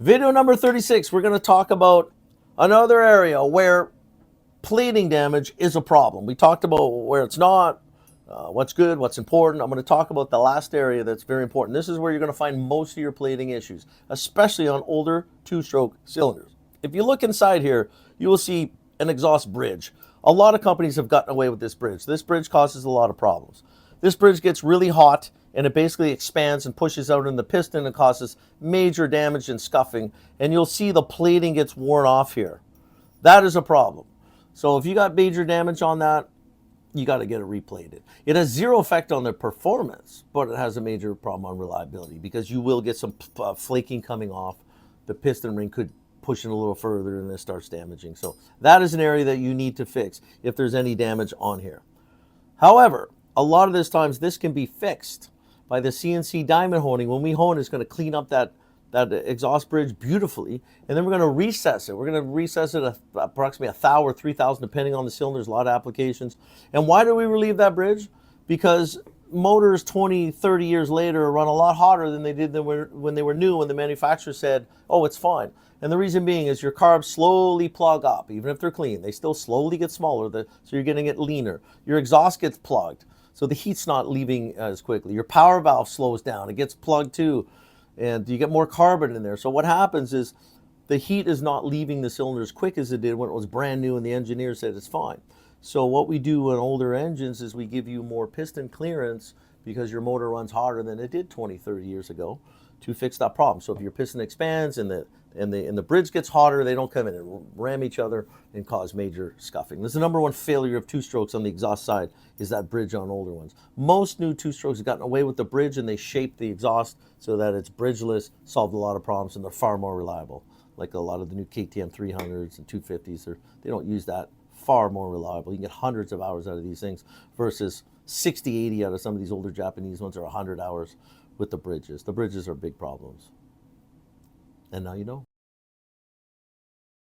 Video number 36, we're going to talk about another area where plating damage is a problem. We talked about where it's not, what's good, what's important. I'm going to talk about the last area that's very important. This is where you're going to find most of your plating issues, especially on older two-stroke cylinders. If you look inside here, you will see an exhaust bridge. A lot of companies have gotten away with this bridge. This bridge causes a lot of problems. This bridge gets really hot and it basically expands and pushes out in the piston and causes major damage and scuffing. And you'll see the plating gets worn off here. That is a problem. So if you got major damage on that, you got to get it replated. It has zero effect on the performance, but it has a major problem on reliability because you will get some flaking coming off. The piston ring could push it a little further and it starts damaging. So that is an area that you need to fix if there's any damage on here. However, a lot of this times this can be fixed by the CNC diamond honing. When we hone, it's going to clean up that exhaust bridge beautifully, and then we're going to recess it. We're going to recess it approximately 1,000 or 3,000 depending on the cylinders, a lot of applications. And why do we relieve that bridge? Because motors 20, 30 years later run a lot hotter than they did when they were new, when the manufacturer said, oh, it's fine. And the reason being is your carbs slowly plug up. Even if they're clean, they still slowly get smaller, so you're getting it leaner. Your exhaust gets plugged, so the heat's not leaving as quickly. Your power valve slows down. It gets plugged too, and you get more carbon in there. So what happens is the heat is not leaving the cylinder as quick as it did when it was brand new and the engineer said it's fine. So what we do in older engines is we give you more piston clearance because your motor runs harder than it did 20, 30 years ago to fix that problem. So if your piston expands and the bridge gets hotter, they don't come in and ram each other and cause major scuffing. This is the number one failure of two-strokes on the exhaust side, is that bridge on older ones. Most new two-strokes have gotten away with the bridge and they shape the exhaust so that it's bridgeless, solved a lot of problems, and they're far more reliable. Like a lot of the new KTM 300s and 250s, they don't use that. Far more reliable. You can get hundreds of hours out of these things versus 60, 80 out of some of these older Japanese ones, or 100 hours with the bridges. The bridges are big problems. And now you know.